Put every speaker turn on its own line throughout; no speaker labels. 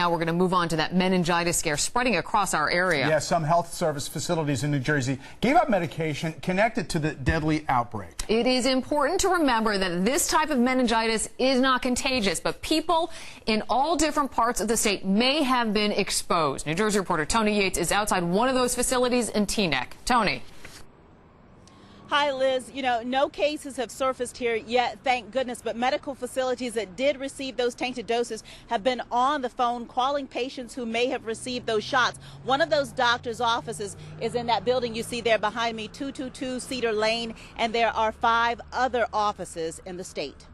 now we're going to move on to that meningitis scare spreading across our area.
Yeah, some health service facilities in New Jersey gave out medication connected to the deadly outbreak.
It is important to remember that this type of meningitis is not contagious, but people in all different parts of the state may have been exposed. New Jersey reporter Tony Yates is outside one of those facilities in Teaneck. Tony.
Hi, Liz. You know, no cases have surfaced here yet, thank goodness, but medical facilities that did receive those tainted doses have been on the phone calling patients who may have received those shots. One of those doctors' offices is in that building you see there behind me, 222 Cedar Lane, and there are 5 other offices in the state.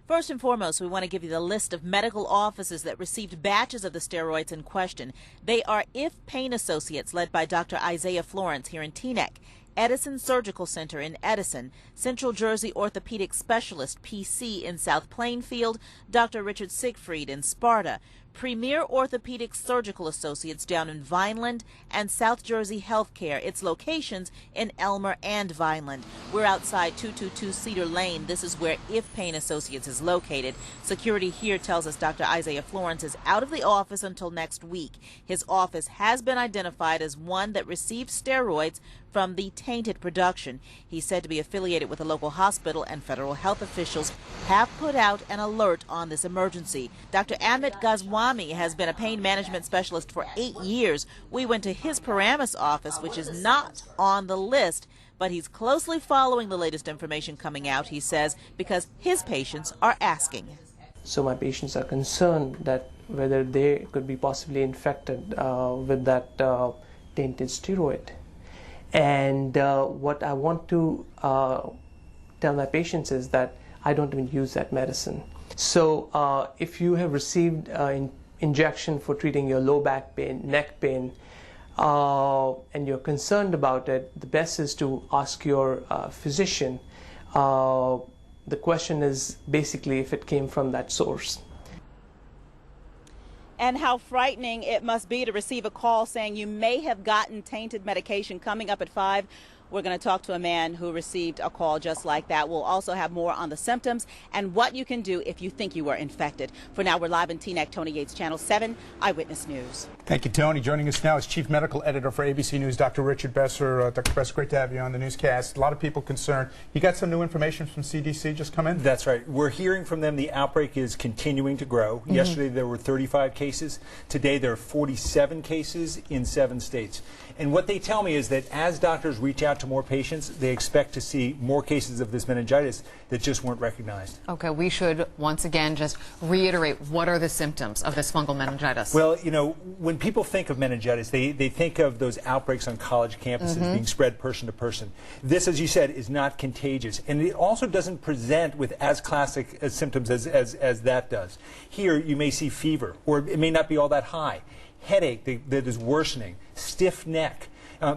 First and foremost, we want to give you the list of medical offices that received batches of the steroids in question. They are If Pain Associates, led by Dr. Isaiah Florence here in Teaneck, Edison Surgical Center in Edison, Central Jersey Orthopedic Specialist, PC, in South Plainfield, Dr. Richard Siegfried in Sparta, Premier Orthopedic Surgical Associates down in Vineland, and South Jersey Healthcare, its locations in Elmer and Vineland. We're outside 222 Cedar Lane. This is where If Pain Associates is located. Security here tells us Dr. Isaiah Florence is out of the office until next week. His office has been identified as one that received steroids from the tainted production. He's said to be affiliated with a local hospital, and federal health officials have put out an alert on this emergency. Dr. Amit Goswami has been a pain management specialist for 8 years. We went to his Paramus office, which is not on the list, but he's closely following the latest information coming out, he says, because his patients are asking.
So my patients are concerned that whether they could be possibly infected with that tainted steroid. And what I want to tell my patients is that I don't even use that medicine. So if you have received an injection for treating your low back pain, neck pain, and you're concerned about it, the best is to ask your physician. The question is basically if it came from that source.
And how frightening it must be to receive a call saying you may have gotten tainted medication. Coming up at 5, we're going to talk to a man who received a call just like that. We'll also have more on the symptoms and what you can do if you think you were infected. For now, we're live in Teaneck. Tony Yates, Channel 7 Eyewitness News.
Thank you, Tony. Joining us now is Chief Medical Editor for ABC News, Dr. Richard Besser. Dr. Besser, great to have you on the newscast. A lot of people concerned. You got some new information from CDC just come in?
That's right. We're hearing from them the outbreak is continuing to grow. Yesterday there were 35 cases. Today there are 47 cases in 7 states. And what they tell me is that as doctors reach out to more patients, they expect to see more cases of this meningitis that just weren't recognized.
Okay, we should once again just reiterate, what are the symptoms of this fungal meningitis?
Well, you know, when people think of meningitis, they think of those outbreaks on college campuses being spread person to person. This, as you said, is not contagious. And it also doesn't present with as classic symptoms as that does. Here, you may see fever, or it may not be all that high. Headache that is worsening, stiff neck.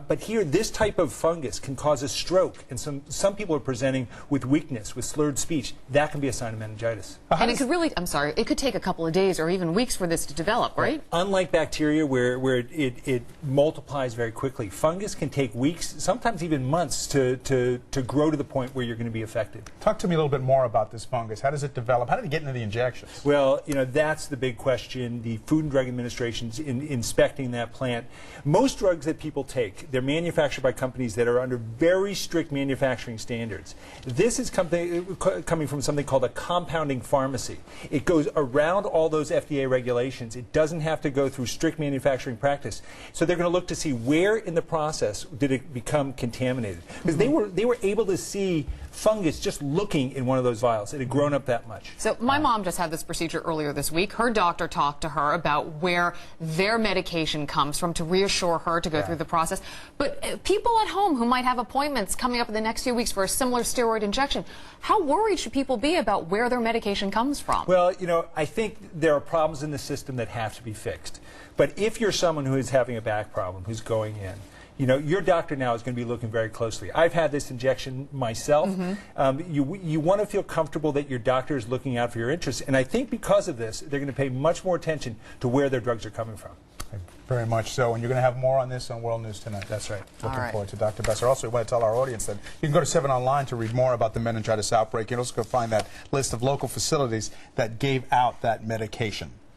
But here, this type of fungus can cause a stroke, and some people are presenting with weakness, with slurred speech. That can be a sign of meningitis.
And it could really, I'm sorry, it could take a couple of days or even weeks for this to develop, right?
Unlike bacteria where it multiplies very quickly, fungus can take weeks, sometimes even months to grow to the point where you're going to be affected.
Talk to me a little bit more about this fungus. How does it develop? How did it get into the injections?
Well, you know, that's the big question. The Food and Drug Administration's inspecting that plant. Most drugs that people take, they're manufactured by companies that are under very strict manufacturing standards. This is coming from something called a compounding pharmacy. It goes around all those FDA regulations. It doesn't have to go through strict manufacturing practice. So they're going to look to see where in the process did it become contaminated. Because they were able to see fungus just looking in one of those vials. It had grown up that much.
So my mom just had this procedure earlier this week. Her doctor talked to her about where their medication comes from to reassure her to go through the process. But people at home who might have appointments coming up in the next few weeks for a similar steroid injection, how worried should people be about where their medication comes from?
Well, you know, I think there are problems in the system that have to be fixed. But if you're someone who is having a back problem, who's going in, you know, your doctor now is going to be looking very closely. I've had this injection myself. You want to feel comfortable that your doctor is looking out for your interests. And I think because of this, they're going to pay much more attention to where their drugs are coming from.
Very much so. And you're going to have more on this on World News Tonight.
That's right.
Looking forward to Dr. Besser. Also, we want to tell our audience that you can go to 7 Online to read more about the meningitis outbreak. You can also go find that list of local facilities that gave out that medication.